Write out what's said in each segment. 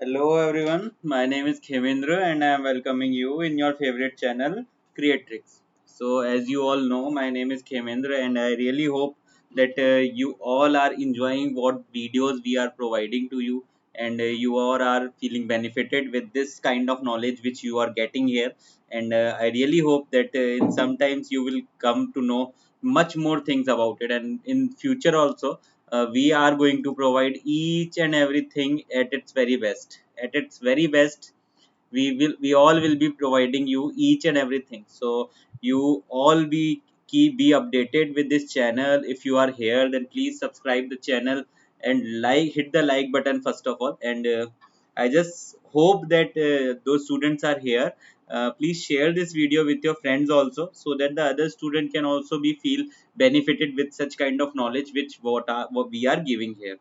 Hello everyone, my name is Khemendra and I am welcoming you in your favorite channel, Creatrix. So as you all know, my name is Khemendra and I really hope that you all are enjoying what videos we are providing to you, and you all are feeling benefited with this kind of knowledge which you are getting here. And I really hope that in sometimes you will come to know much more things about it, and in future also we are going to provide each and everything at its very best. At its very best, we all will be providing you each and everything. So you all be updated with this channel. If you are here, then please subscribe the channel and hit the like button first of all. And I just hope that those students are here. Please share this video with your friends also, so that the other student can also be feel benefited with such kind of knowledge which what we are giving here.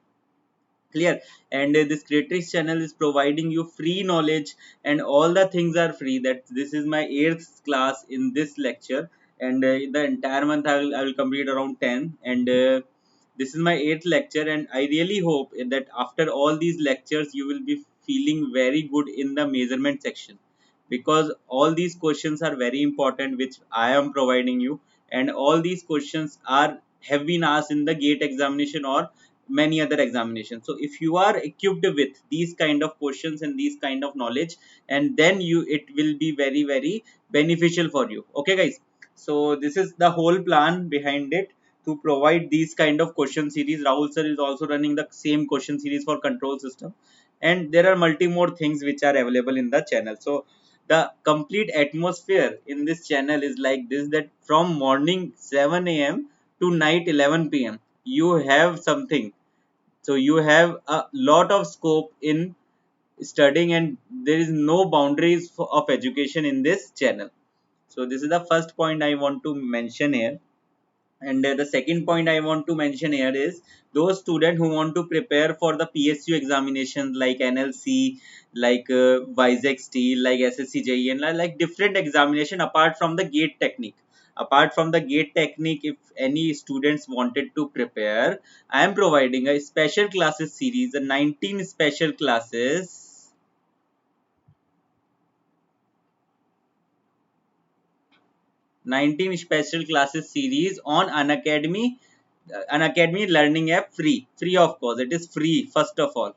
Clear. And this Creatrix channel is providing you free knowledge, and all the things are free. That this is my 8th class in this lecture, and in the entire month I will complete around 10. And this is my 8th lecture, and I really hope that after all these lectures you will be feeling very good in the measurement section, because all these questions are very important which I am providing you. And all these questions are have been asked in the gate examination or many other examinations. So if you are equipped with these kind of questions and these kind of knowledge, and then you it will be very beneficial for you. Okay guys, so this is the whole plan behind it, to provide these kind of question series. Rahul sir is also running the same question series for control system, and there are multi more things which are available in the channel. So the complete atmosphere in this channel is like this, that from morning 7 a.m. to night 11 p.m. you have something. So you have a lot of scope in studying, and there is no boundaries of education in this channel. So this is the first point I want to mention here. And the second point I want to mention here is those students who want to prepare for the PSU examinations like NLC, like Vizag Steel, like SSC and like different examination apart from the gate technique. Apart from the gate technique, if any students wanted to prepare, I am providing a special classes series, the 19 special classes. 19 special classes series on Unacademy learning app, free of course. It is free. First of all,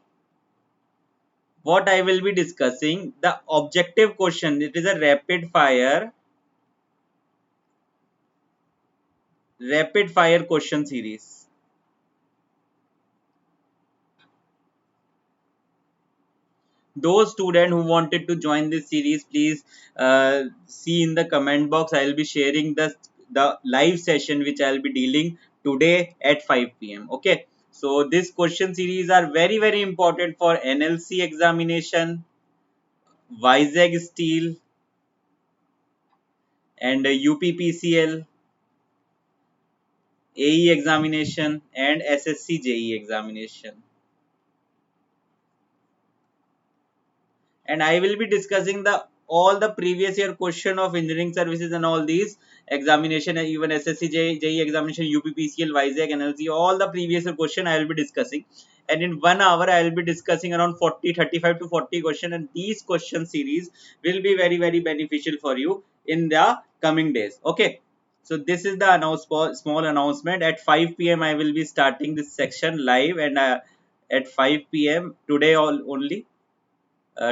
what I will be discussing, the objective question. It is a rapid fire question series. Those students who wanted to join this series, please see in the comment box. I will be sharing the live session which I will be dealing today at 5 p.m. Okay, so this question series are very important for NLC examination, Vizag Steel, and UPPCL, AE examination, and SSC JE examination. And I will be discussing the all the previous year question of engineering services and all these examination, even SSC JE examination, UPPCL, Vizag, NLC, all the previous year question I will be discussing. And in 1 hour I will be discussing around 35 to 40 question, and these question series will be very beneficial for you in the coming days. Okay, so this is the small announcement. At 5 p.m. I will be starting this section live, and at 5 p.m. today only.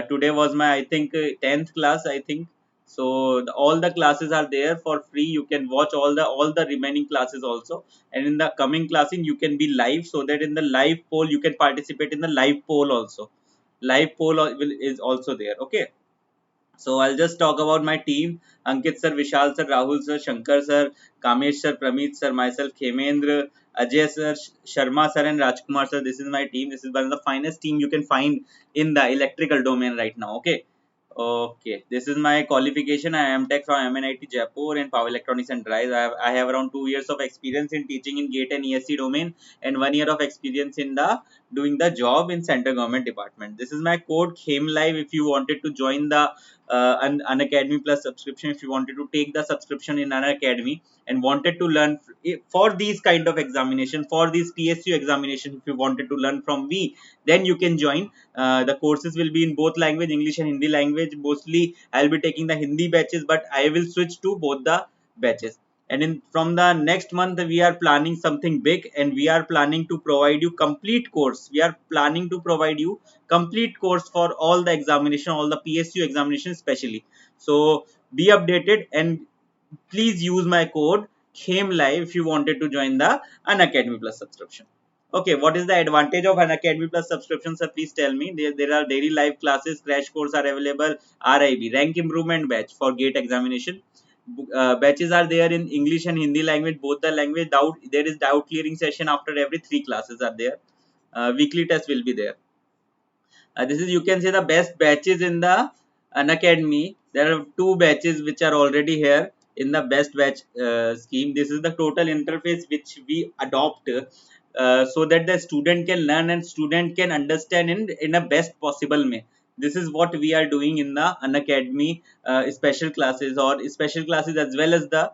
Today was my, I think, 10th class, I think. So all the classes are there for free. You can watch all the remaining classes also, and in the coming classing you can be live, so that in the live poll you can participate in the live poll also. Live poll is also there. Okay, so I'll just talk about my team: Ankit sir, Vishal sir, Rahul sir, Shankar sir, Kamesh sir, Pramit sir, myself, Khemendra, Ajay sir, Sharma sir, and Rajkumar sir. This is my team. This is one of the finest team you can find in the electrical domain right now. Okay. Okay, this is my qualification. I am tech from MNIT Jaipur in Power Electronics and Drives. I have around 2 years of experience in teaching in GATE and ESC domain, and 1 year of experience in the doing the job in Central Government Department. This is my code KHEMLIVE if you wanted to join the an Academy Plus subscription, if you wanted to take the subscription in an academy and wanted to learn for these kind of examination, for these PSU examination, if you wanted to learn from me, then you can join. The courses will be in both language, English and Hindi language. Mostly I'll be taking the Hindi batches, but I will switch to both the batches. And in from the next month we are planning something big, and we are planning to provide you complete course. We are planning to provide you complete course for all the examination, all the PSU examination especially. So be updated, and please use my code KHEMLIVE if you wanted to join the Unacademy Plus subscription. Okay, what is the advantage of Unacademy Plus subscription, sir? Please tell me. There are daily live classes, crash course are available, RIB, rank improvement batch for GATE examination. Batches are there in English and Hindi language, both the language. There is doubt clearing session after every 3 classes are there. Weekly test will be there. This is, you can say, the best batches in the Unacademy. There are 2 batches which are already here in the best batch scheme. This is the total interface which we adopt so that the student can learn and student can understand in a best possible way. This is what we are doing in the Unacademy special classes, or special classes as well as the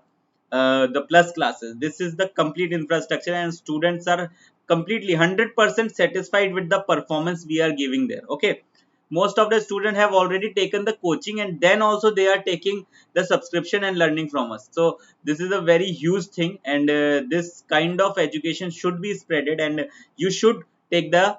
plus classes. This is the complete infrastructure, and students are completely 100% satisfied with the performance we are giving there. Okay, most of the students have already taken the coaching, and then also they are taking the subscription and learning from us. So this is a very huge thing, and this kind of education should be spreaded, and you should take the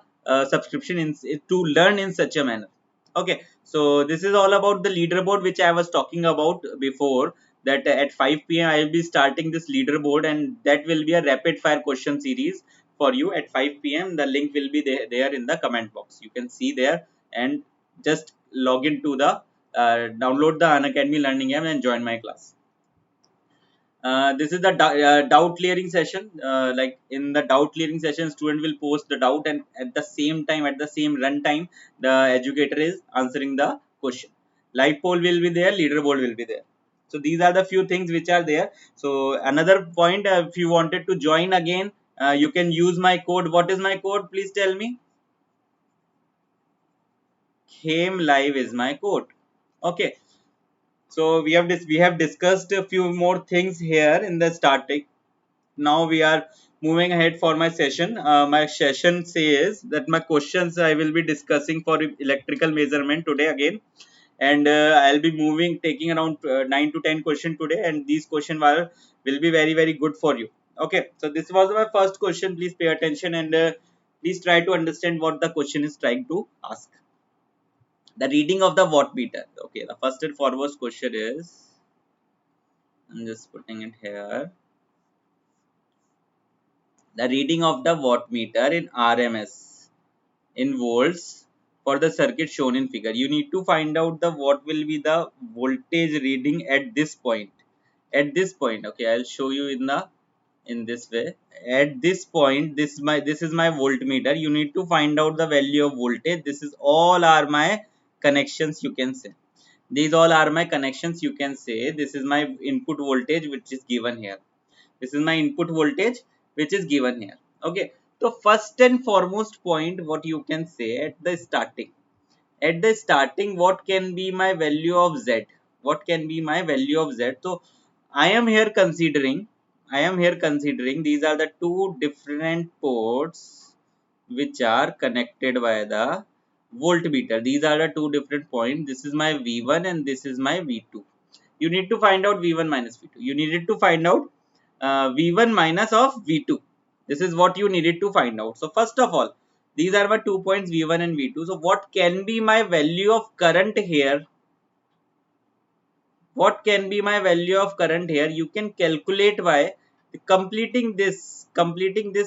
subscription to learn in such a manner. Okay, so this is all about the leaderboard which I was talking about before, that at 5 p.m. I will be starting this leaderboard, and that will be a rapid fire question series for you at 5 p.m. The link will be there in the comment box. You can see there, and just log into the download the Unacademy Learning app and join my class. This is the doubt clearing session. Like in the doubt clearing session, student will post the doubt, and at the same time, at the same run time, the educator is answering the question. Live poll will be there, leaderboard will be there. So these are the few things which are there. So another point, if you wanted to join again, you can use my code. What is my code? Please tell me. KHEMLIVE is my code. Okay. So we have discussed a few more things here in the starting. Now we are moving ahead for my session. My session says that my questions I will be discussing for electrical measurement today again, and I'll be taking around 9 to 10 questions today, and these questions will be very good for you. Okay, so this was my first question. Please pay attention, and please try to understand what the question is trying to ask. The reading of the watt meter. Okay, the first and foremost question is, I'm just putting it here. The reading of the watt meter in RMS in volts for the circuit shown in figure. You need to find out the what will be the voltage reading at this point. At this point, okay, I'll show you in this way. At this point, this is my voltmeter. You need to find out the value of voltage. This is all are my connections, you can say. These all are my connections, you can say. This is my input voltage which is given here. This is my input voltage which is given here. Okay, so first and foremost point, what you can say at the starting. At the starting, what can be my value of Z? What can be my value of Z? So I am here considering these are the two different ports which are connected by the voltmeter. These are the two different points. This is my V1 and this is my V2. You need to find out V1 minus V2. You needed to find out V1 minus of V2. This is what you needed to find out. So first of all, these are my 2 points V1 and V2. So what can be my value of current here? What can be my value of current here? You can calculate by completing this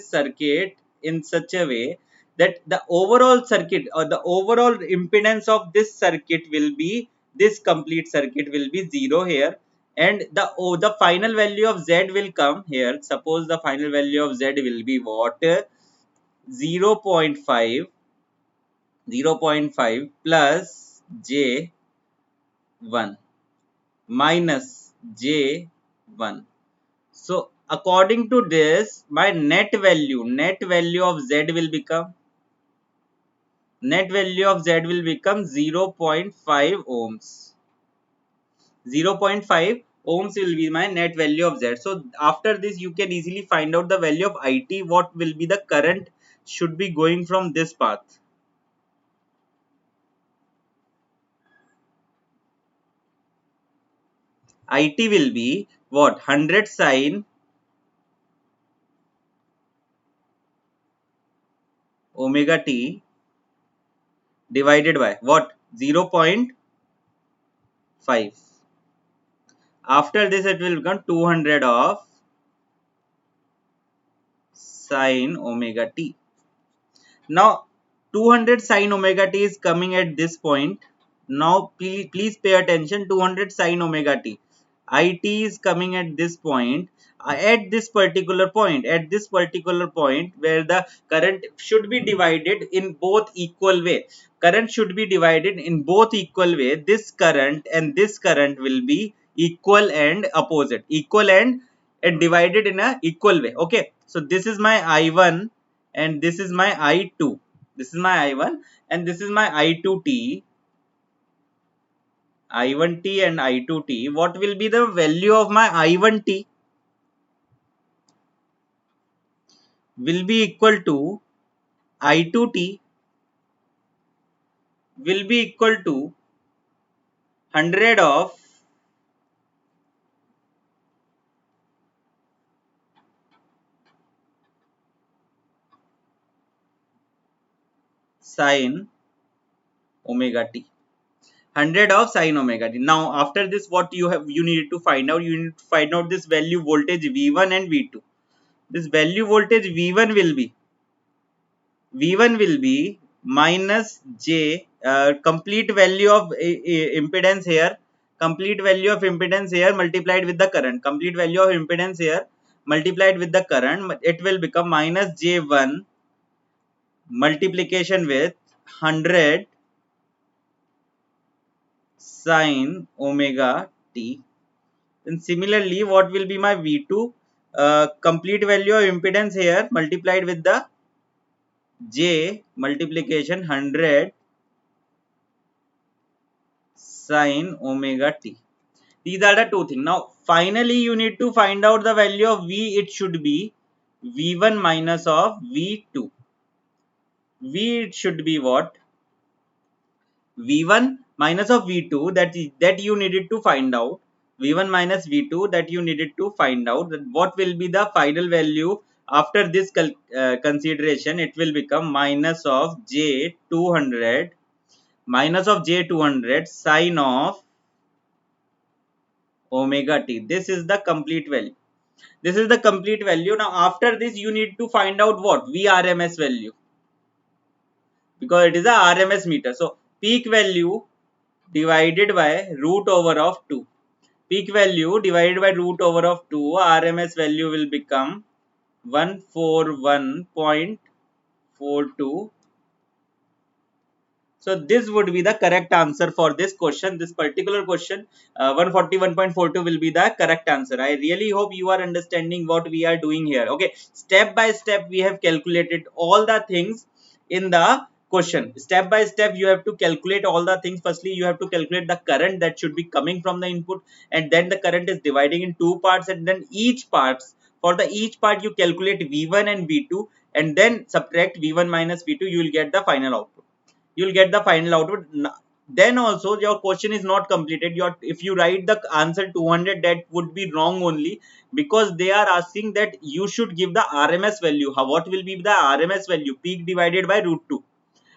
circuit in such a way that the overall circuit or the overall impedance of this circuit will be, this complete circuit will be 0 here, and the final value of Z will come here. Suppose the final value of Z will be what? 0 0.5 plus J1 minus J1. So according to this, my net value of Z will become, 0.5 ohms. 0.5 ohms will be my net value of Z. So after this you can easily find out the value of IT, what will be the current should be going from this path. IT will be what, 100 sine omega t divided by what, 0.5. After this it will become 200 of sine omega t. Now 200 sine omega t is coming at this point. Now please pay attention. 200 sine omega t, it is coming at this point. At this particular point, where the current should be divided in both equal way, this current and this current will be equal and opposite, and divided in a equal way. Okay, so this is my I1 and this is my I2. This is my I1 and this is my I2t, I1t and I2t. What will be the value of my I1t? Will be equal to I2t will be equal to 100 of sine omega t. 100 of sine omega t. Now after this, what you need to find out? You need to find out this value voltage V1 and V2. This value voltage V1 will be minus J, complete value of impedance here, multiplied with the current, it will become minus J1 multiplication with 100 sine omega t. And similarly, what will be my V2? Complete value of impedance here multiplied with the J multiplication 100 sine omega t. These are the two things. Now finally you need to find out the value of V. It should be V1 minus of V2. V, it should be what? V1 minus of V2, that you needed to find out. V1 minus V2, that you needed to find out that what will be the final value after this consideration. It will become minus of J200 sine of omega t. This is the complete value. Now after this you need to find out what? Vrms value, because it is a RMS meter. So peak value divided by root over of 2. Peak value divided by root over of 2, RMS value will become 141.42. So this would be the correct answer for this question, this particular question. 141.42 will be the correct answer. I really hope you are understanding what we are doing here. Okay, step by step we have calculated all the things in the question. Step by step you have to calculate all the things. Firstly you have to calculate the current that should be coming from the input, and then the current is dividing in two parts, and then each part you calculate V1 and V2, and then subtract V1 minus V2. You will get the final output. Then also your question is not completed. If you write the answer 200, that would be wrong only, because they are asking that you should give the RMS value. What will be the RMS value? Peak divided by root 2.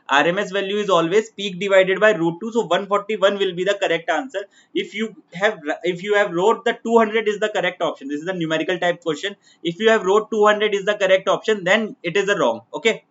RMS value is always peak divided by root 2. So 141 will be the correct answer. If you have wrote the 200 is the correct option. This is a numerical type question. If you have wrote 200 is the correct option, then it is a wrong. Okay.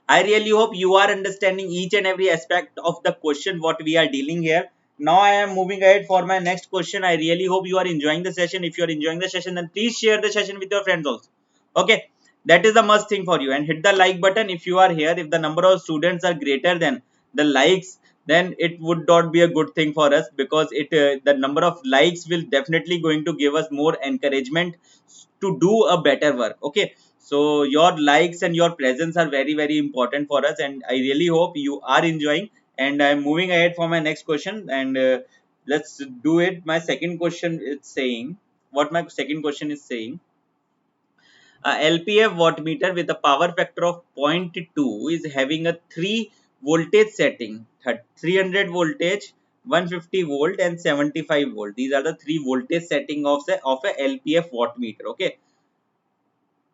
I really hope you are understanding each and every aspect of the question what we are dealing here. Now I am moving ahead for my next question. I really hope you are enjoying the session. If you are enjoying the session, then please share the session with your friends also. Okay, that is the must thing for you. And hit the like button if you are here. If the number of students are greater than the likes, then it would not be a good thing for us, because the number of likes will definitely going to give us more encouragement to do a better work. Okay, so your likes and your presence are very very important for us, and I really hope you are enjoying. And I'm moving ahead for my next question. And let's do it. My second question is saying, what my second question is saying, a LPF wattmeter with a power factor of 0.2 is having a 3 voltage setting, 300 voltage, 150 volt and 75 volt. These are the three voltage setting of a LPF wattmeter. Okay,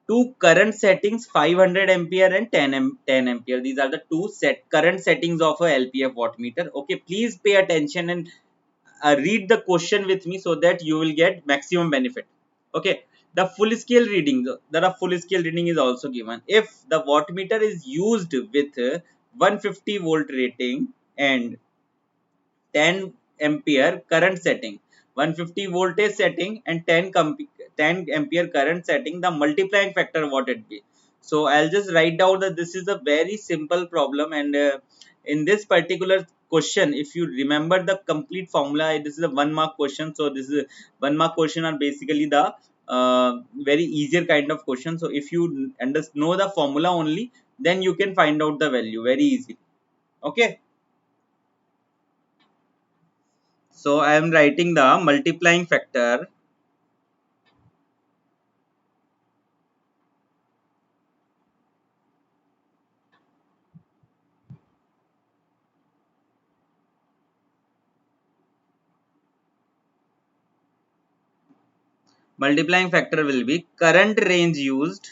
two current settings, 500 ampere and 10 ampere. These are the two current settings of a LPF wattmeter. Okay, please pay attention and read the question with me so that you will get maximum benefit. Okay, the full scale reading, there are full scale reading is also given. If the wattmeter is used with 150 volt rating and 10 ampere current setting, 150 voltage setting and 10 ampere current setting, the multiplying factor what it be. So I'll just write down that this is a very simple problem, and in this particular question, if you remember the complete formula, this is a 1 mark question. So this is a 1 mark question are basically the very easier kind of question. So if you know the formula only, then you can find out the value very easy. Okay, so I am writing the multiplying factor. Multiplying factor will be current range used.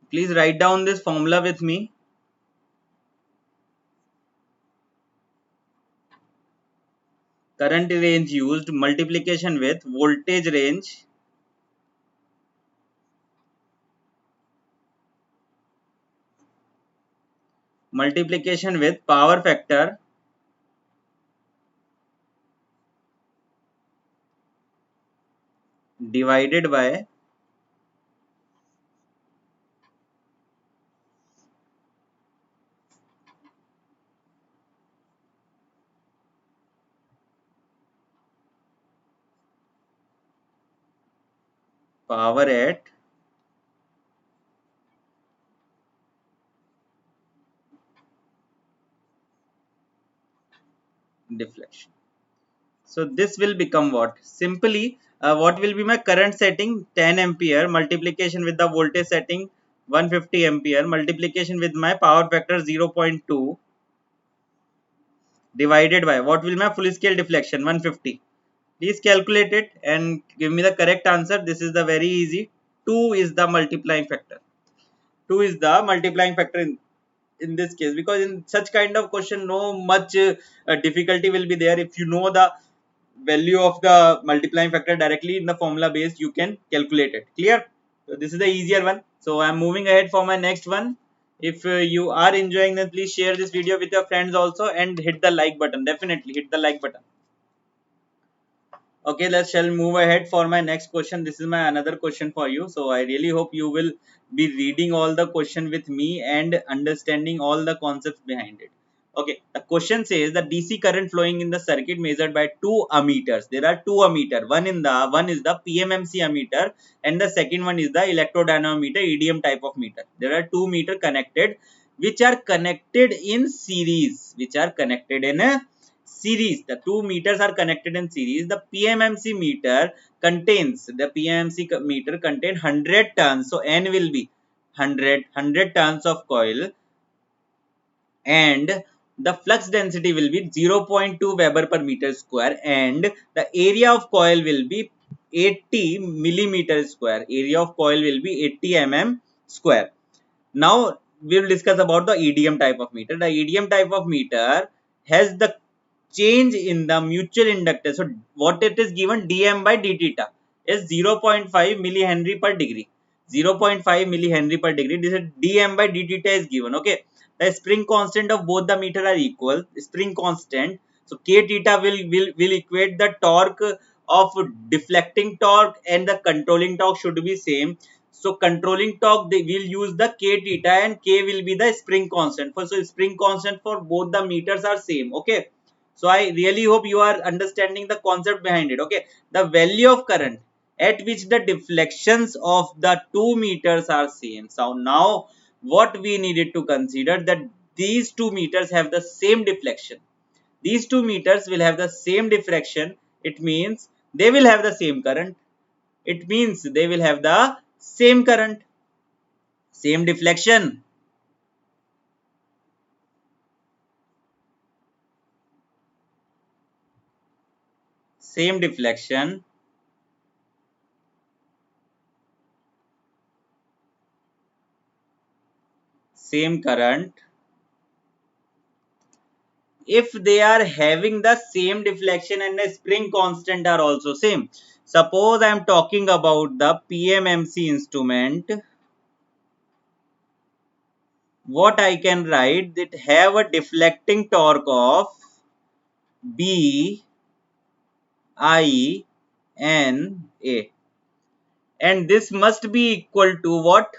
Please write down this formula with me. Current range used multiplication with voltage range multiplication with power factor divided by power at deflection. So this will become what? Simply, what will be my current setting? 10 ampere multiplication with the voltage setting 150 ampere multiplication with my power factor 0.2 divided by what will my full scale deflection 150. Please calculate it and give me the correct answer. This is the very easy. 2 is the multiplying factor. 2 is the multiplying factor in this case, because in such kind of question no much difficulty will be there. If you know the value of the multiplying factor directly in the formula base, you can calculate it. Clear? So this is the easier one. So I am moving ahead for my next one. If you are enjoying, then please share this video with your friends also and hit the like button. Definitely hit the like button. Okay, let's shall move ahead for my next question. This is my another question for you. So I really hope you will be reading all the question with me and understanding all the concepts behind it. Okay, the question says the DC current flowing in the circuit measured by two ammeters. There are two ammeter. One is the PMMC ammeter and the second one is the electrodynamometer EDM type of meter. There are two meter connected which are connected in series. The two meters are connected in series. The PMMC meter contains, the PMMC meter contain 100 turns. So N will be 100 turns of coil, and the flux density will be 0.2 Weber per meter square, and the area of coil will be 80 millimeter square. Area of coil will be 80 mm square. Now we will discuss about the EDM type of meter. The EDM type of meter has the change in the mutual inductance. So what it is given, dm by d theta is 0.5 millihenry per degree. 0.5 millihenry per degree. This is dm by d theta is given. Okay. The spring constant of both the meter are equal. Spring constant. So k theta will equate the torque of deflecting torque and the controlling torque should be same. So controlling torque, they will use the k theta and k will be the spring constant. So spring constant for both the meters are same. Okay. So I really hope you are understanding the concept behind it. Okay. The value of current. at which the deflections of the 2 meters are same. So now what we needed to consider, that these 2 meters have the same deflection. These 2 meters will have the same diffraction. It means they will have the same current. It means they will have the same current, same deflection, same deflection, same current. If they are having the same deflection and the spring constant are also same. Suppose I am talking about the PMMC instrument, what I can write, that have a deflecting torque of B I N A, and this must be equal to what?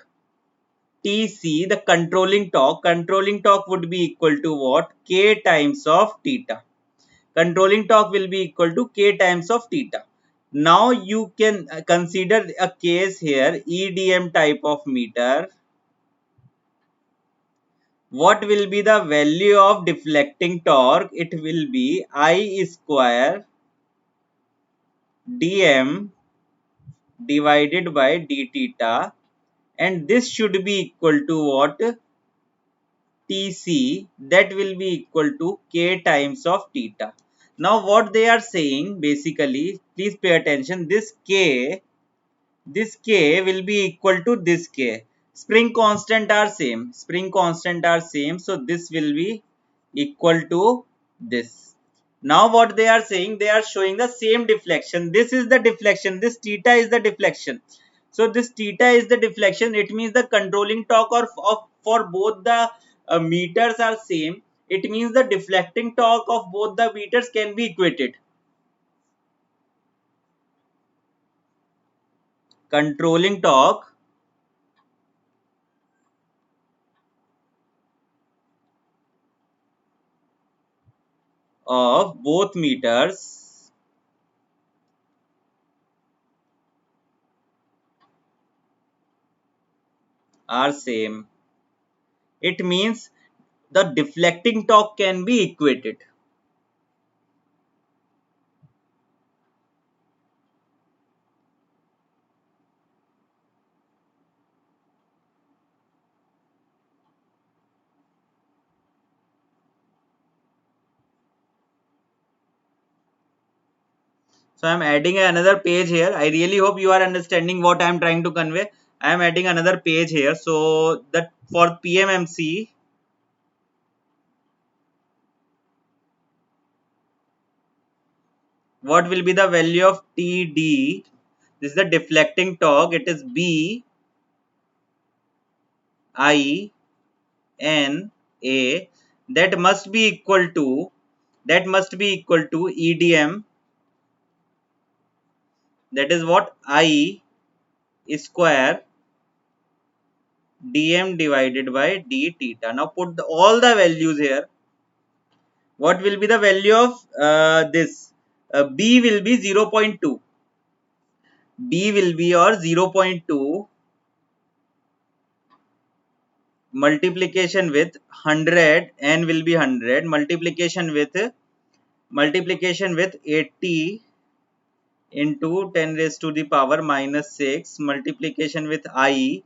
TC, the controlling torque. Controlling torque would be equal to what? K times of theta. Controlling torque will be equal to K times of theta. Now you can consider a case here, EDM type of meter. What will be the value of deflecting torque? It will be I square dm divided by d theta, and this should be equal to what? Tc, that will be equal to K times of theta. Now what they are saying basically, please pay attention, this K will be equal to this K. Spring constant are same. Spring constant are same. So this will be equal to this. Now what they are saying, they are showing the same deflection. This is the deflection. This theta is the deflection. So this theta is the deflection. It means the controlling torque for both the meters are same. It means the deflecting torque of both the meters can be equated. Controlling torque of both meters are same. It means the deflecting torque can be equated. So I am adding another page here. I really hope you are understanding what I am trying to convey. I am adding another page here. So that for PMMC, what will be the value of TD? This is the deflecting torque. It is B I N A. That must be equal to EDM. That is what? I square dm divided by d theta. Now put all the values here. What will be the value of this? B will be 0.2. B will be or 0.2 multiplication with 100, n will be 100, multiplication with 80 into 10 raised to the power minus 6 multiplication with I,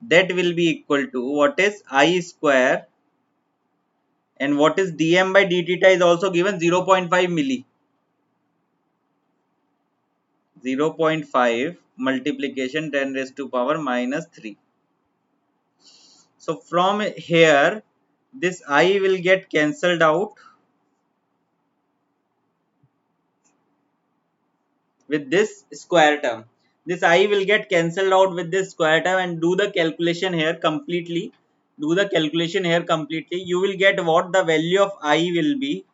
that will be equal to what is I square, and what is dm by d theta is also given 0.5 milli. 0.5 multiplication 10 raised to power minus 3. So from here this I will get cancelled out with this square term. This I will get cancelled out with this square term, and do the calculation here completely. Do the calculation here completely. You will get what the value of I will be.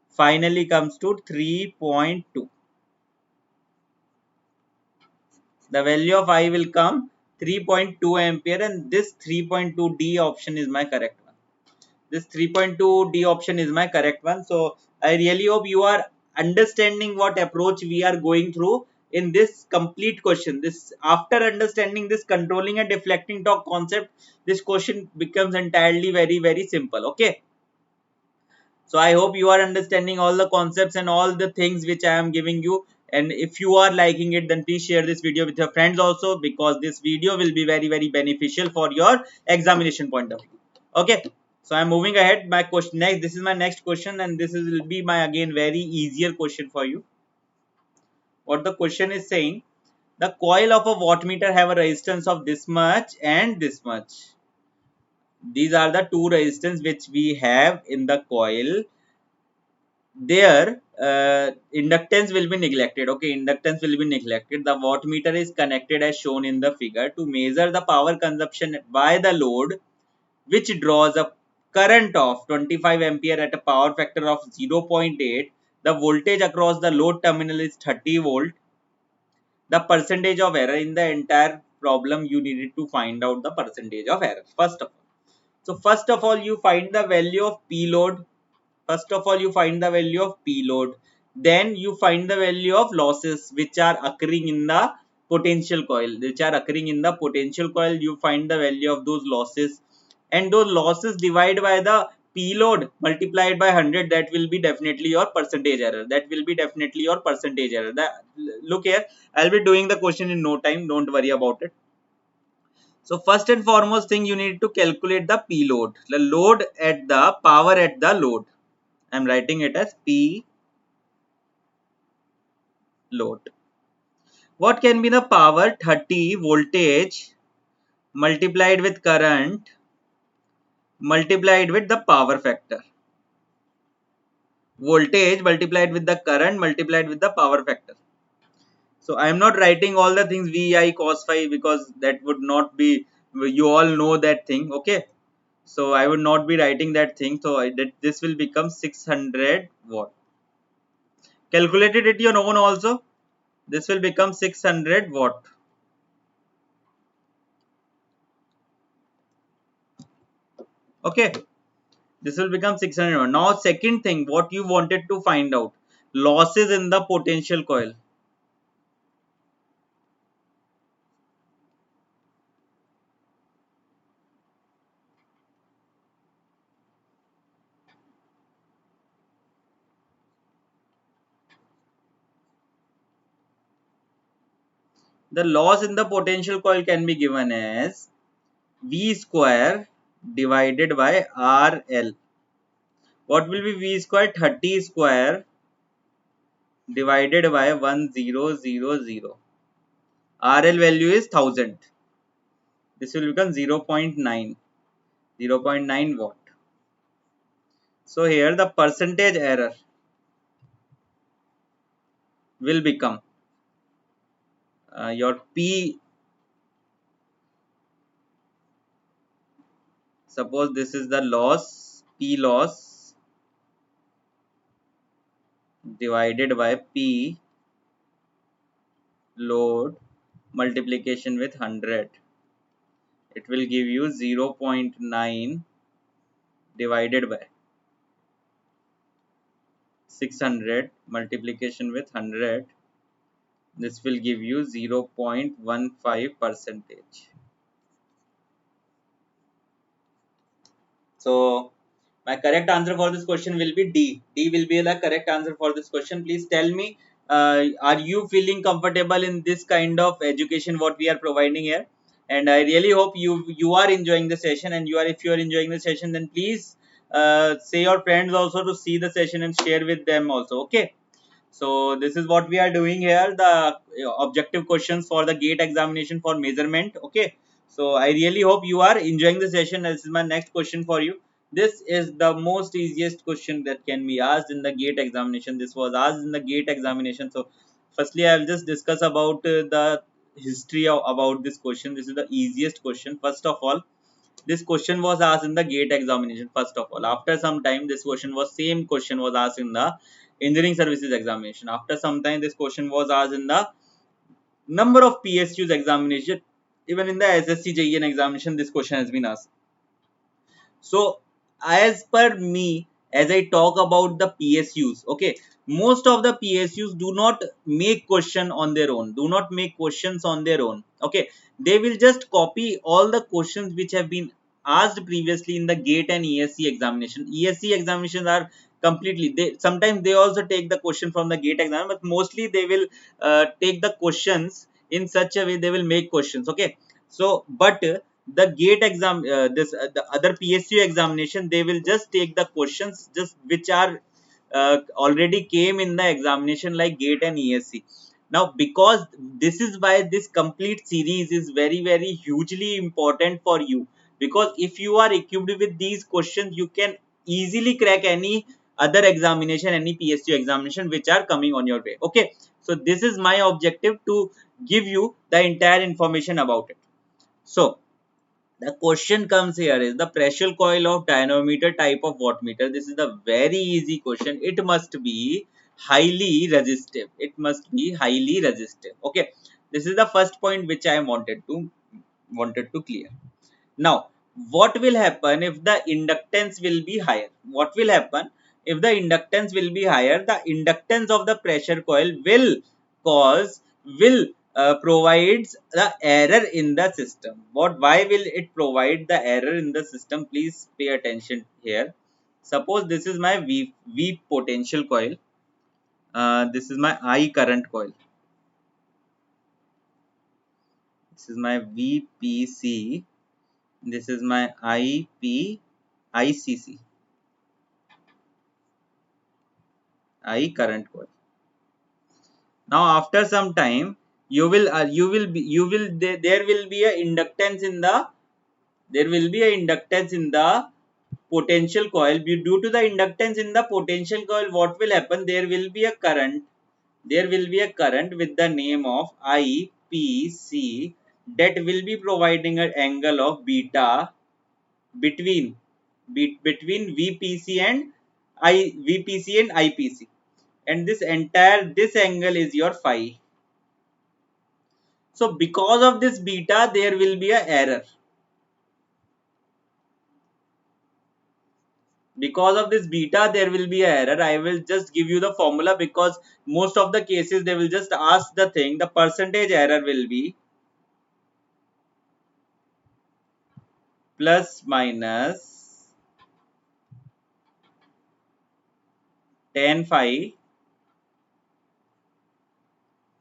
Finally comes to 3.2. The value of I will come 3.2 ampere, and this 3.2 D option is my correct one. This 3.2 D option is my correct one. So I really hope you are understanding what approach we are going through in this complete question. This, after understanding this controlling and deflecting torque concept, this question becomes entirely very simple. Okay, so I hope you are understanding all the concepts and all the things which I am giving you. And if you are liking it, then please share this video with your friends also, because this video will be very beneficial for your examination point of view. Okay, so I'm moving ahead. My question next, this is my next question, and this will be my again very easier question for you. What the question is saying: the coil of a wattmeter have a resistance of this much and this much. These are the two resistance which we have in the coil. There inductance will be neglected. Okay, inductance will be neglected. The wattmeter is connected as shown in the figure to measure the power consumption by the load, which draws a current of 25 ampere at a power factor of 0.8. The voltage across the load terminal is 30 volt. The percentage of error in the entire problem, you needed to find out the percentage of error first of all. So first of all, you find the value of P load. First of all, you find the value of P load. Then you find the value of losses which are occurring in the potential coil. You find the value of those losses, and those losses divided by the P load multiplied by 100. That will be definitely your percentage error. Look here, I'll be doing the question in no time. Don't worry about it. So first and foremost thing, you need to calculate the P load, the load at the power at the load. I'm writing it as P load. What can be the power? 30 voltage multiplied with current multiplied with the power factor. Voltage multiplied with the current multiplied with the power factor. So I am not writing all the things VI cos phi, because that would not be, you all know that thing. Okay, so I would not be writing that thing. So this will become 600 watt. Calculated it your own also. This will become 600 watt. Okay, this will become 600 watt. Now second thing, what you wanted to find out: losses in the potential coil. The loss in the potential coil can be given as V square divided by RL. What will be V square? 30 square divided by 1000. RL value is 1000. This will become 0.9 watt. So here the percentage error will become your P. Suppose this is the loss, P loss divided by P load multiplication with 100. It will give you 0.9 divided by 600 multiplication with 100. This will give you 0.15 percentage. So my correct answer for this question will be D. D will be the correct answer for this question. Please tell me, are you feeling comfortable in this kind of education what we are providing here? And I really hope you are enjoying the session. And if you are enjoying the session, then please say your friends also to see the session and share with them also. Okay. So this is what we are doing here, the objective questions for the gate examination for measurement. Okay, so I really hope you are enjoying the session. This is my next question for you. This is the most easiest question that can be asked in the gate examination. This was asked in the gate examination. So firstly, I will just discuss about the history about this question. This is the easiest question. First of all, this question was asked in the gate examination. First of all, after some time, this same question was asked in the engineering services examination. After some time, this question was asked in the number of PSUs examination. Even in the SSC JEN examination, this question has been asked. So as per me, as I talk about the PSUs, okay, most of the PSUs do not make question on their own, do not make questions on their own. Okay, they will just copy all the questions which have been asked previously in the GATE and ESC examination. ESC examinations are completely, they sometimes they also take the question from the GATE exam, but mostly they will take the questions in such a way they will make questions. Okay, so but the GATE exam, this the other PSU examination, they will just take the questions just which are already came in the examination like GATE and ESC. Now, because this is why this complete series is very hugely important for you, because if you are equipped with these questions, you can easily crack any other examination, any PSU examination which are coming on your way. Okay, so this is my objective, to give you the entire information about it. So the question comes here is the pressure coil of dynamometer type of wattmeter. This is the very easy question. It must be highly resistive. It must be highly resistive. Okay, this is the first point which I wanted to clear. Now, what will happen if the inductance will be higher? What will happen if the inductance will be higher? The inductance of the pressure coil will cause, will provides the error in the system. Why will it provide the error in the system? Please pay attention here. Suppose this is my V potential coil. This is my I current coil. This is my VPC. This is my ICC. I current coil. Now after some time, there will be a inductance in the, there will be a inductance in the potential coil. Due to the inductance in the potential coil, what will happen? There will be a current, there will be a current with the name of IPC, that will be providing an angle of beta between between VPC and VPC and IPC, and this angle is your phi. So because of this beta, there will be a error. Because of this beta, there will be a error. I will just give you the formula, because most of the cases they will just ask the thing. The percentage error will be plus minus tan phi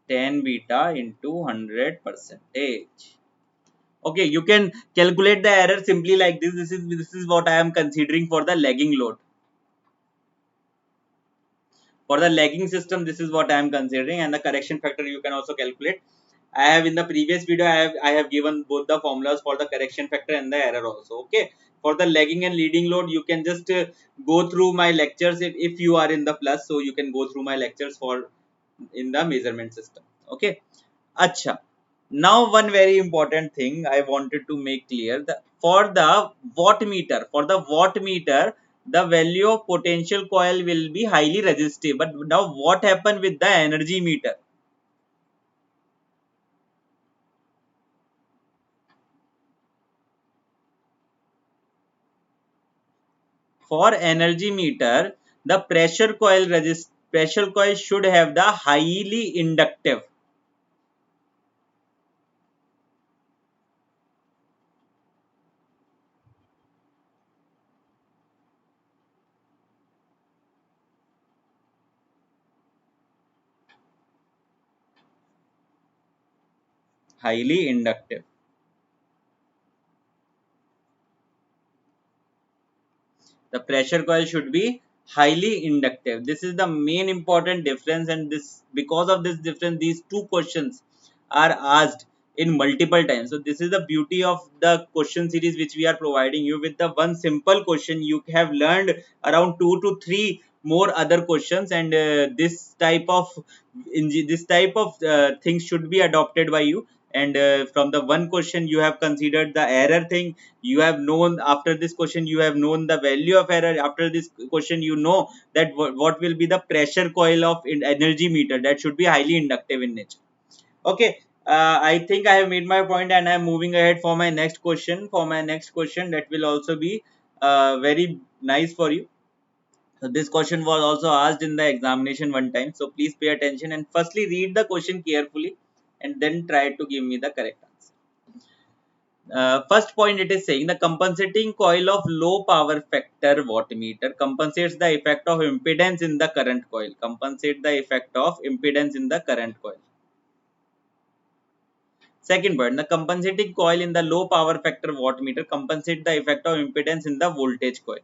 tan beta into 100 percentage. Okay, you can calculate the error simply like this. This is what I am considering for the lagging load. For the lagging system, this is what I am considering, and the correction factor you can also calculate. I have in the previous video, I have given both the formulas for the correction factor and the error also. Okay, for the lagging and leading load, you can just go through my lectures if you are in the plus, so you can go through my lectures for in the measurement system. Okay, acha. Now one very important thing I wanted to make clear, that for the wattmeter, the value of potential coil will be highly resistive. But now what happened with the energy meter? For energy meter, the pressure coil should have the highly inductive. The pressure coil should be highly inductive. This is the main important difference, and this, because of this difference, these two questions are asked in multiple times. So this is the beauty of the question series which we are providing you. With the one simple question, you have learned around 2 to 3 more other questions, and this type of things should be adopted by you. And from the one question, you have considered the error thing. You have known, after this question you have known the value of error. After this question, you know that what will be the pressure coil of energy meter, that should be highly inductive in nature. Okay, I think I have made my point, and I am moving ahead for my next question. For my next question, that will also be very nice for you. So this question was also asked in the examination one time. So please pay attention and firstly read the question carefully and then try to give me the correct answer. First point, it is saying the compensating coil of low power factor wattmeter compensates the effect of impedance in the current coil. Compensate the effect of impedance in the current coil. Second point, the compensating coil in the low power factor wattmeter compensate the effect of impedance in the voltage coil.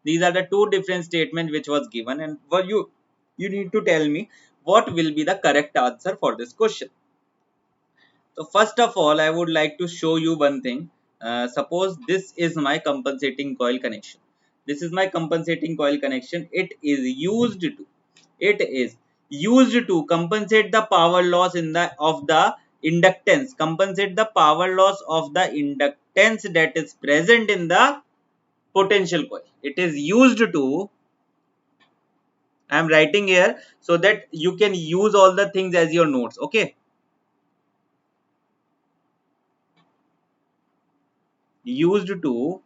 These are the two different statements which was given, and for you need to tell me what will be the correct answer for this question. So first of all, I would like to show you one thing. Suppose this is my compensating coil connection. This is my compensating coil connection. It is used to compensate the power loss in the of the inductance. Compensate the power loss of the inductance that is present in the potential coil. It is used to. I am writing here so that you can use all the things as your notes. Okay, used to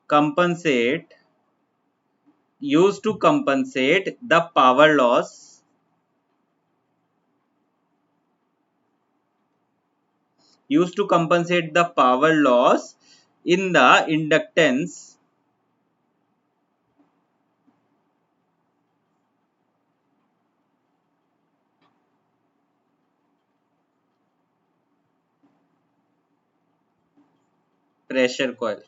compensate the power loss in the inductance pressure coil.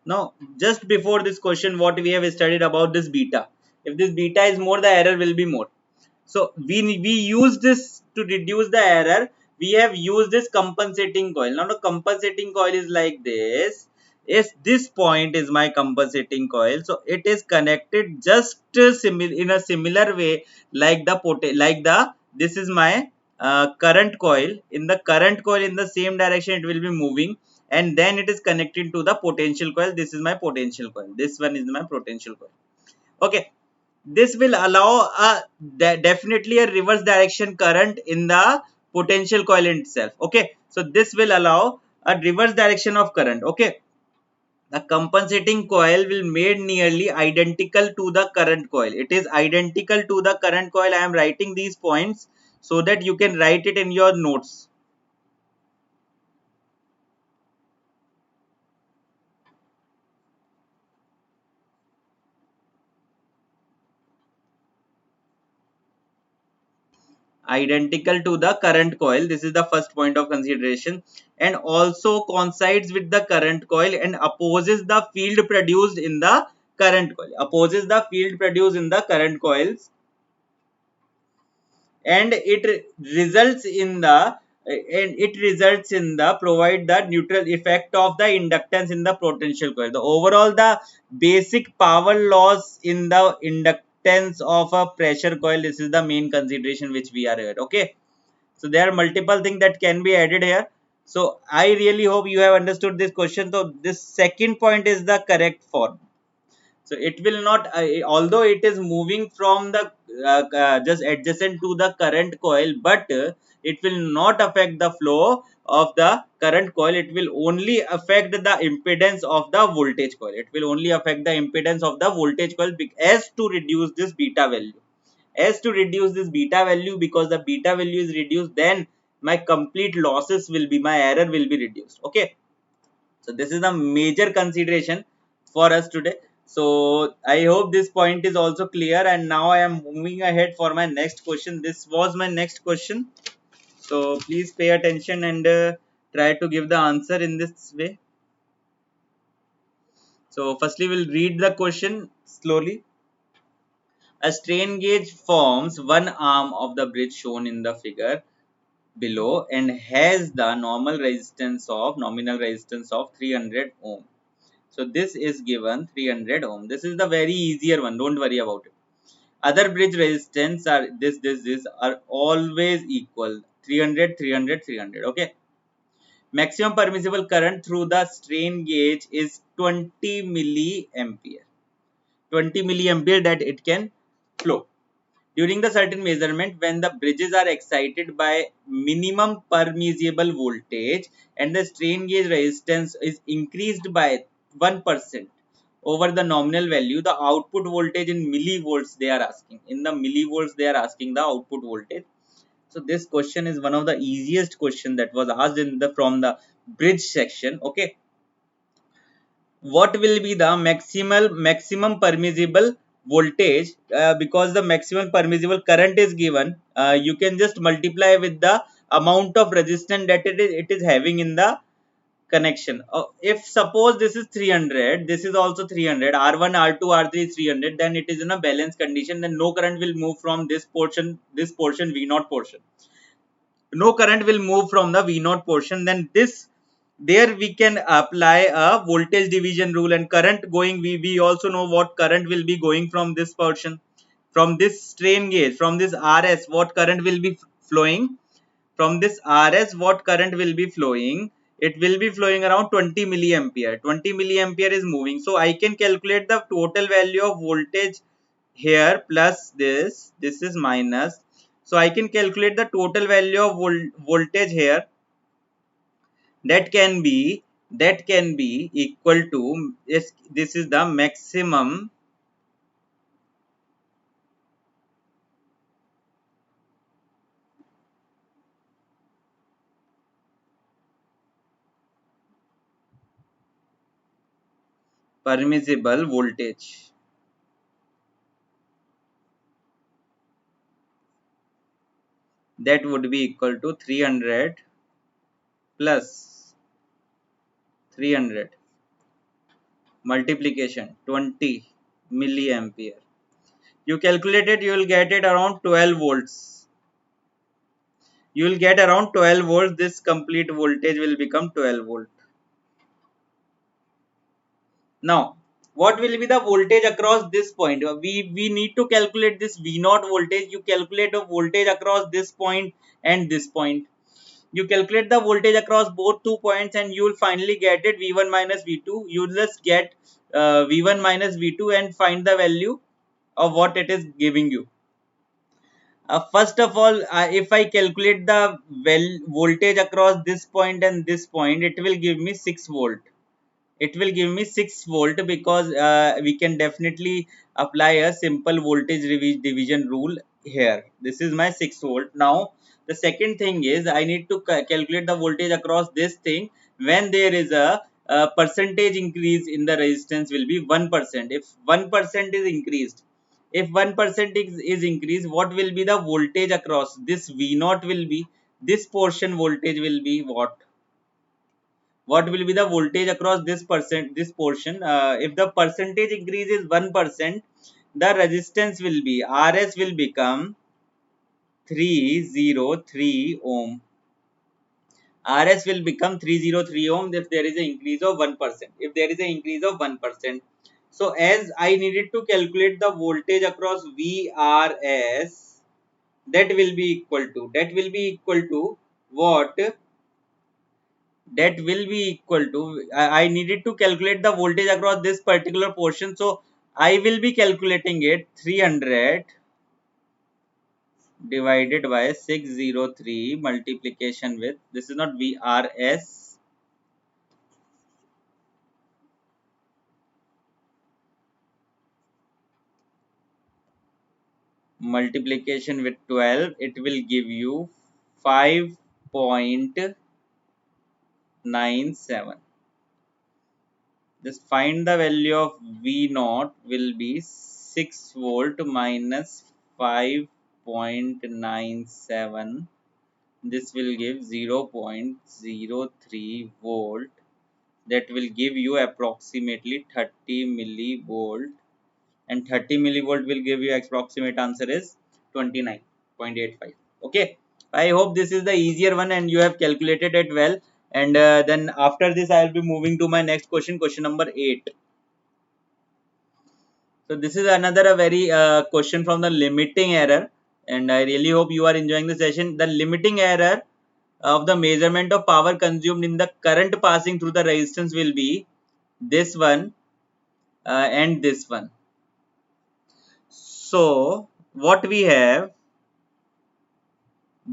Now just before this question, what we have studied about this beta, if this beta is more, the error will be more. So we use this to reduce the error. We have used this compensating coil. Now the compensating coil is like this. Yes, this point is my compensating coil. So it is connected just in a similar way like the this is my current coil. In the current coil, in the same direction it will be moving, and then it is connected to the potential coil. This is my potential coil. This one is my potential coil. Okay, this will allow definitely a reverse direction current in the potential coil itself. Okay, so this will allow a reverse direction of current. Okay, the compensating coil will made nearly identical to the current coil. It is identical to the current coil. I am writing these points so that you can write it in your notes. Identical to the current coil. This is the first point of consideration, and also coincides with the current coil and opposes the field produced in the current coil. Opposes the field produced in the current coils, and it results in the provide the neutral effect of the inductance in the potential coil. The overall the basic power loss in the inductance of a pressure coil. This is the main consideration which we are here. Okay, so there are multiple things that can be added here. So I really hope you have understood this question. So this second point is the correct form. So it will not, although it is moving from the just adjacent to the current coil, but it will not affect the flow of the current coil. It will only affect the impedance of the voltage coil. It will only affect the impedance of the voltage coil as to reduce this beta value. As to reduce this beta value, because the beta value is reduced, then my complete losses will be, my error will be reduced. Okay, so this is the major consideration for us today. So I hope this point is also clear, and now I am moving ahead for my next question. This was my next question, so please pay attention and try to give the answer in this way. So firstly we'll read the question slowly. A strain gauge forms one arm of the bridge shown in the figure below and has the nominal resistance of 300 ohm. So this is given 300 ohm. This is the very easier one. Don't worry about it. Other bridge resistance are this are always equal. 300, 300, 300. Okay. Maximum permissible current through the strain gauge is 20 milliampere. 20 milliampere that it can flow. during the certain measurement when the bridges are excited by minimum permeable voltage and the strain gauge resistance is increased by 1% over the nominal value, the output voltage in millivolts they are asking. In the millivolts they are asking the output voltage. So this question is one of the easiest question that was asked in the from the bridge section. Okay, what will be the maximum permissible voltage, because the maximum permissible current is given, you can just multiply with the amount of resistance that it is having in the connection. If suppose this is 300, this is also 300, r1 r2 r3 is 300, then it is in a balanced condition, then no current will move from this portion v0 portion, no current will move from the v0 portion. Then this there we can apply a voltage division rule, and current going, we also know what current will be going from this portion, from this strain gauge, from this rs what current will be flowing, from this rs what current will be flowing, it will be flowing around 20 milliampere. 20 milliampere is moving, so I can calculate the total value of voltage here plus this is minus, so I can calculate the total value of voltage here, that can be equal to, yes, this is the maximum permissible voltage, that would be equal to 300 plus 300 multiplication 20 milliampere. You calculate it, you will get it around 12 volts. You will get around 12 volts. This complete voltage will become 12 volt. Now, what will be the voltage across this point? We need to calculate this V0 voltage. You calculate the voltage across this point and this point. You calculate the voltage across both 2 points, and you will finally get it V1 minus V2. You just get V1 minus V2 and find the value of what it is giving you. First of all, if I calculate the voltage across this point and this point, it will give me 6 volt. It will give me 6 volt because we can definitely apply a simple voltage division rule here. This is my 6 volt. Now the second thing is I need to calculate the voltage across this thing when there is a percentage increase in the resistance will be 1%. If 1% is increased, if 1% is increased, what will be the voltage across this v0 will be, this portion voltage will be what will be the voltage across this portion. If the percentage increase is 1%, the resistance will be rs will become 303 ohm. Rs will become 303 ohm if there is an increase of 1%. If there is an increase of 1%. So as I needed to calculate the voltage across VRS, that will be equal to what? That will be equal to, I needed to calculate the voltage across this particular portion, so I will be calculating it 300 divided by 603 multiplication with, this is not VRS, multiplication with 12, it will give you 5.97. Just find the value of V0 will be 6 volt minus 5.97. This will give 0.03 volt. That will give you approximately 30 millivolt, and 30 millivolt will give you approximate answer is 29.85. Okay, I hope this is the easier one and you have calculated it well. And then after this I will be moving to my next question, question number 8. So this is another a very question from the limiting error, and I really hope you are enjoying the session. The limiting error of the measurement of power consumed in the current passing through the resistance will be this one and this one. So what we have,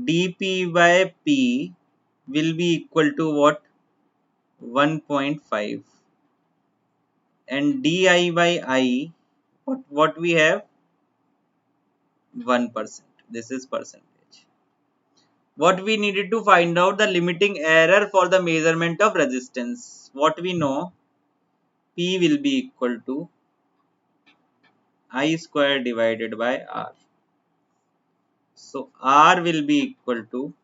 dp by p will be equal to what? 1.5, and di by I, what we have? 1%. This is percentage. What we needed to find out the limiting error for the measurement of resistance. What we know, P will be equal to I square divided by R. So R will be equal to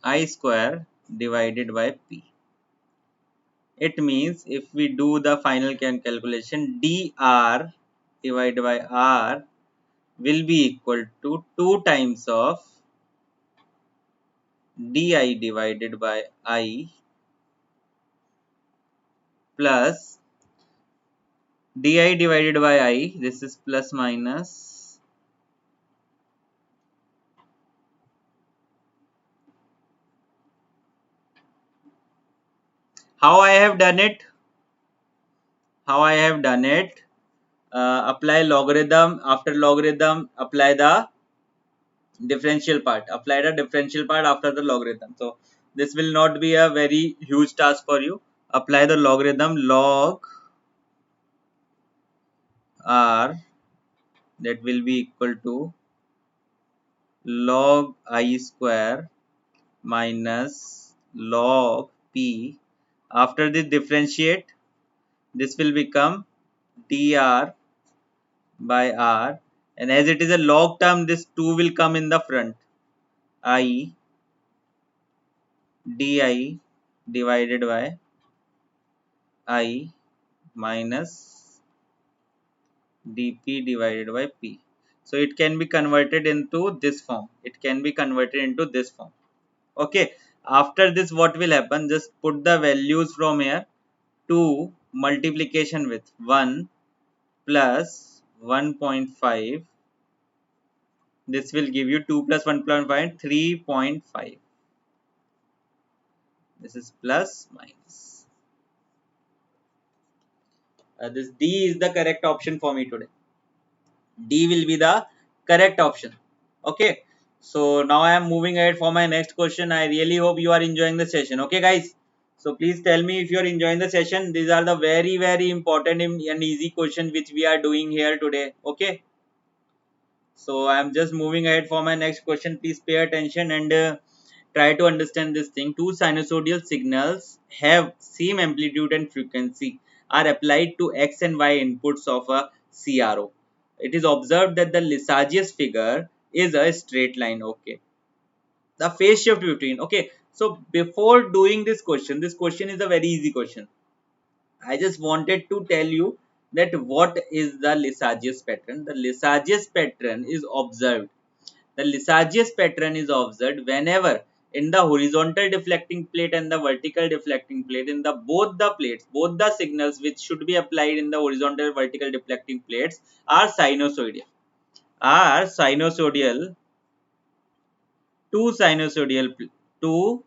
I square divided by P. It means if we do the final calculation, dr divided by R will be equal to 2 times of di divided by I plus di divided by I, this is plus minus, how I have done it, apply logarithm, after logarithm apply the differential part, after the logarithm. So this will not be a very huge task for you. Apply the logarithm, log R, that will be equal to log I square minus log P. After this differentiate, this will become dr by R, and as it is a log term, this 2 will come in the front. I di divided by I minus dp divided by p. So it can be converted into this form. Okay. After this, what will happen? Just put the values from here. 2 multiplication with 1 plus 1.5. This will give you 2 plus 1.5, 3.5. This is plus minus. This D is the correct option for me today. D will be the correct option. Okay. So now I am moving ahead for my next question. I really hope you are enjoying the session. Okay, guys. So please tell me if you are enjoying the session. These are the very important and easy questions which we are doing here today. Okay. So I am just moving ahead for my next question. Please pay attention and try to understand this thing. Two sinusoidal signals have same amplitude and frequency are applied to x and y inputs of a CRO. It is observed that the Lissajous figure is a straight line. Okay. The phase shift between. Okay. So before doing this question is a very easy question. I just wanted to tell you that what is the Lissajous pattern. The Lissajous pattern is observed. The Lissajous pattern is observed whenever in the horizontal deflecting plate and the vertical deflecting plate, in the both the plates, both the signals which should be applied in the horizontal vertical deflecting plates are sinusoidal. Are sinusoidal, two sinusoidal, two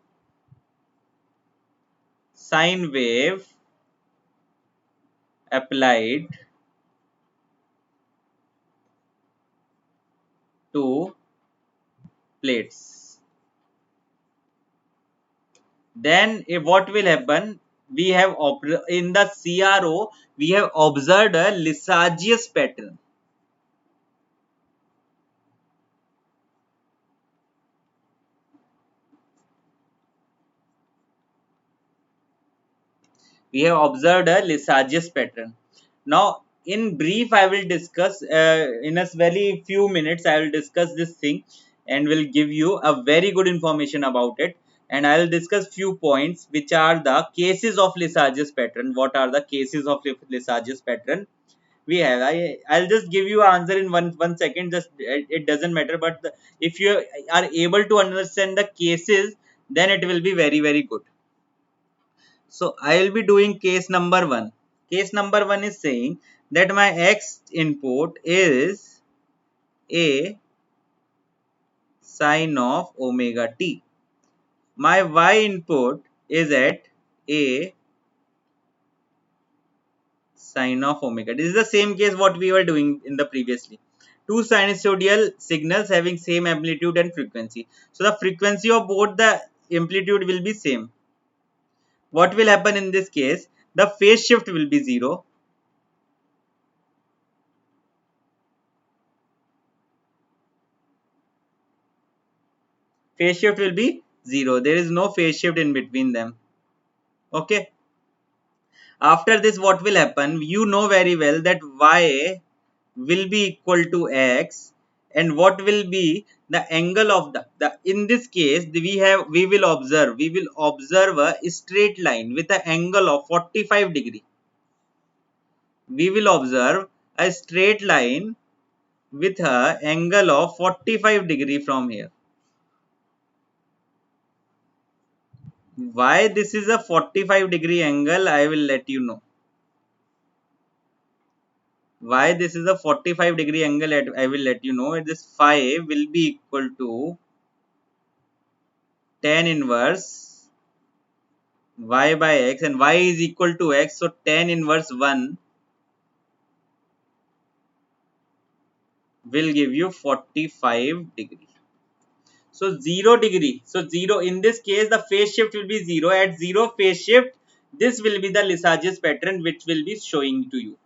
sine wave applied to plates. Then if what will happen, we have in the CRO we have observed a Lissajous pattern. We have observed a Lissajous pattern. Now in brief I will discuss in a very few minutes I will discuss this thing and will give you a very good information about it, and I will discuss few points which are the cases of Lissajous pattern. What are the cases of Lissajous pattern we have? I'll just give you an answer in one second. Just it doesn't matter, but if you are able to understand the cases, then it will be very good. So I will be doing case number 1. Case number 1 is saying that my x input is a sine of omega t. My y input is at a sine of omega. This is the same case what we were doing in the previously. Two sinusoidal signals having same amplitude and frequency. So the frequency of both the amplitude will be same. What will happen in this case? The phase shift will be 0. Phase shift will be 0. There is no phase shift in between them. Okay. After this, what will happen? You know very well that y will be equal to x, and what will be the angle of the in this case we will observe a straight line with an angle of 45 degree. We will observe a straight line with a angle of 45 degree from here. Why this is a 45 degree angle, I will let you know. Why this is a 45 degree angle, I will let you know. This phi will be equal to tan inverse y by x, and y is equal to x, so tan inverse 1 will give you 45 degree. So 0 degree. So 0 in this case the phase shift will be 0. At 0 phase shift, this will be the Lissajous pattern which will be showing to you.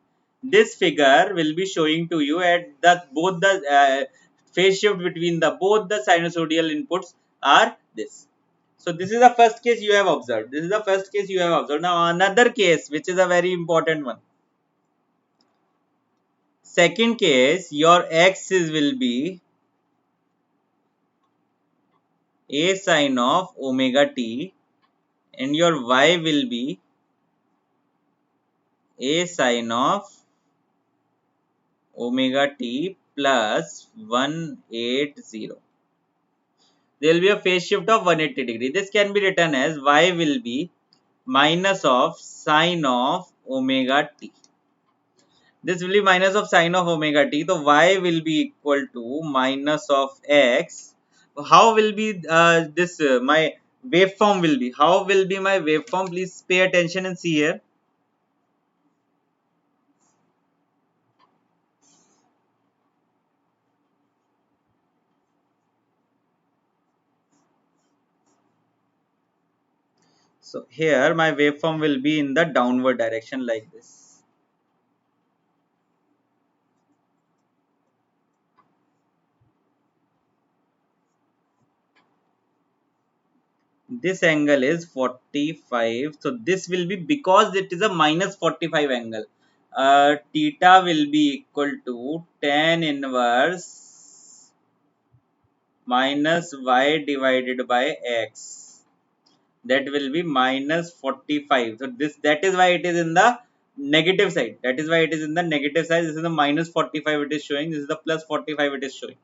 This figure will be showing to you at the both the phase shift between the both the sinusoidal inputs are this. So this is the first case you have observed. This is the first case you have observed. Now another case which is a very important one. Second case, your x will be a sine of omega t, and your y will be a sine of omega t plus 180. There will be a phase shift of 180 degree. This can be written as y will be minus of sine of omega t. This will be minus of sine of omega t. So y will be equal to minus of x. How will be this my waveform will be? How will be my waveform? Please pay attention and see here. So here my waveform will be in the downward direction like this. This angle is 45. So this will be, because it is a minus 45 angle. Theta will be equal to tan inverse minus y divided by x. That will be minus 45. So that is why it is in the negative side. That is why it is in the negative side. This is the minus 45 it is showing. This is the plus 45 it is showing.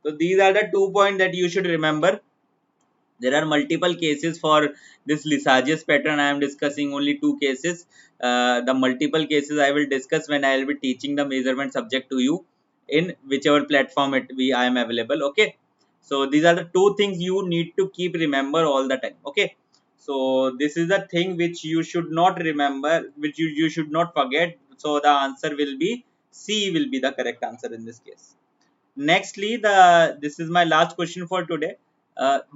So these are the 2 points that you should remember. There are multiple cases for this Lissajous pattern. I am discussing only 2 cases. The multiple cases I will discuss when I will be teaching the measurement subject to you in whichever platform I am available. Okay. So these are the 2 things you need to keep remember all the time. Okay. So this is the thing which you should not remember, which you should not forget. So the answer will be C will be the correct answer in this case. Nextly, this is my last question for today.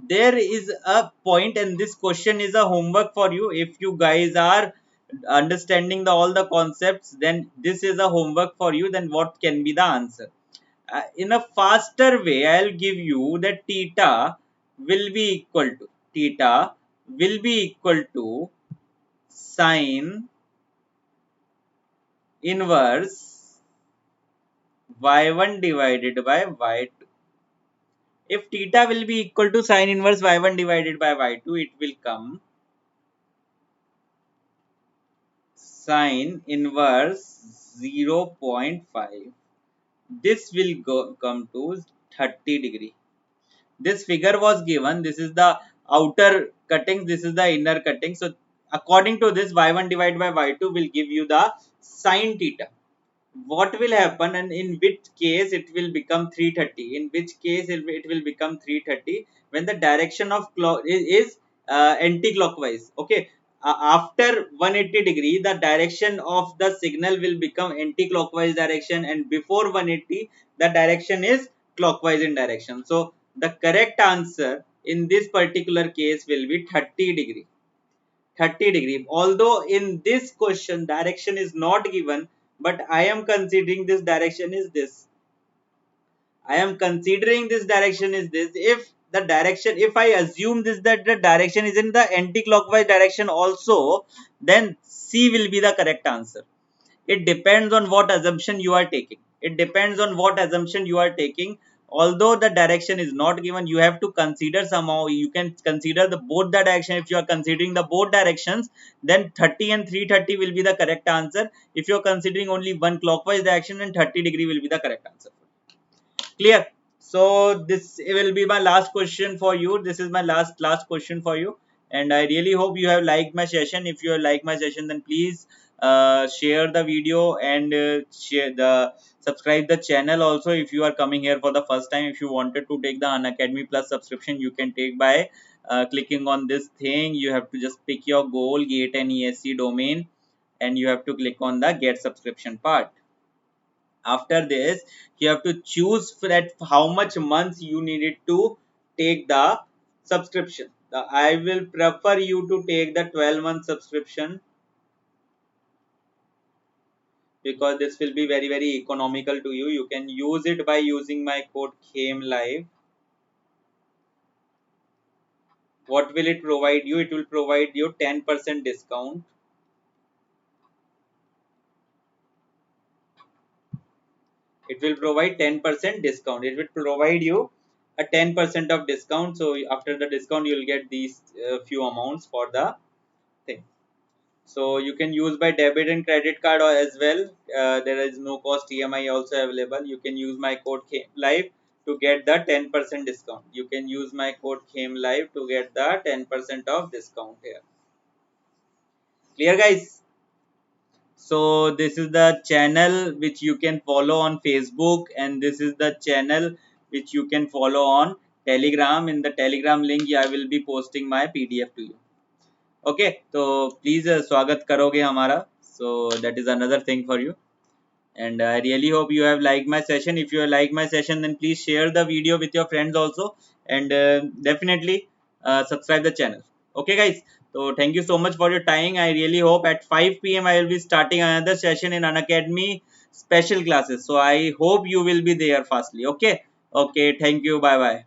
There is a point, and this question is a homework for you. If you guys are understanding all the concepts, then this is a homework for you. Then what can be the answer? In a faster way, I'll give you that theta will be equal to sine inverse y1 divided by y2. If theta will be equal to sine inverse y1 divided by y2, it will come sine inverse 0.5. This will come to 30 degree. This figure was given. This is the outer cutting. This is the inner cutting. So according to this, y1 divided by y2 will give you the sine theta. What will happen, and in which case it will become 330? In which case it will become 330 when the direction of clock is anti-clockwise. Okay. after 180 degree the direction of the signal will become anti-clockwise direction, and before 180 the direction is clockwise in direction. So the correct answer in this particular case will be 30 degree. 30 degree. Although in this question direction is not given, but I am considering this direction is this. I am considering this direction is this. If the direction, if I assume this that the direction is in the anti-clockwise direction also, then C will be the correct answer. It depends on what assumption you are taking. It depends on what assumption you are taking. Although the direction is not given, you have to consider somehow. You can consider the both the direction. If you are considering the both directions, then 30 and 330 will be the correct answer. If you are considering only one clockwise direction, then 30 degree will be the correct answer. Clear? So this will be my last question for you. This is my last question for you, and I really hope you have liked my session. If you have liked my session, then please share the video and share the subscribe the channel also. If you are coming here for the first time, if you wanted to take the Unacademy Plus subscription, you can take by clicking on this thing. You have to just pick your goal, get an ESC domain, and you have to click on the get subscription part. After this, you have to choose for that how much months you needed to take the subscription. I will prefer you to take the 12-month subscription, because this will be very economical to you. You can use it by using my code came live. What will it provide you? It will provide you 10% discount. It will provide 10% discount. It will provide you a 10% of discount. So after the discount, you will get these few amounts for the thing. So you can use by debit and credit card or as well. There is no cost EMI also available. You can use my code came live to get the 10% discount. You can use my code came live to get the 10% of discount here. Clear, guys? So this is the channel which you can follow on Facebook, and this is the channel which you can follow on Telegram. In the Telegram link, I will be posting my PDF to you. Okay, तो please स्वागत करोगे हमारा. So that is another thing for you, and I really hope you have liked my session. If you have liked my session, then please share the video with your friends also, and definitely subscribe the channel. Okay, guys, so thank you so much for your time. I really hope at 5 p.m. I will be starting another session in Unacademy special classes, so I hope you will be there fastly. Okay, okay, thank you, bye bye.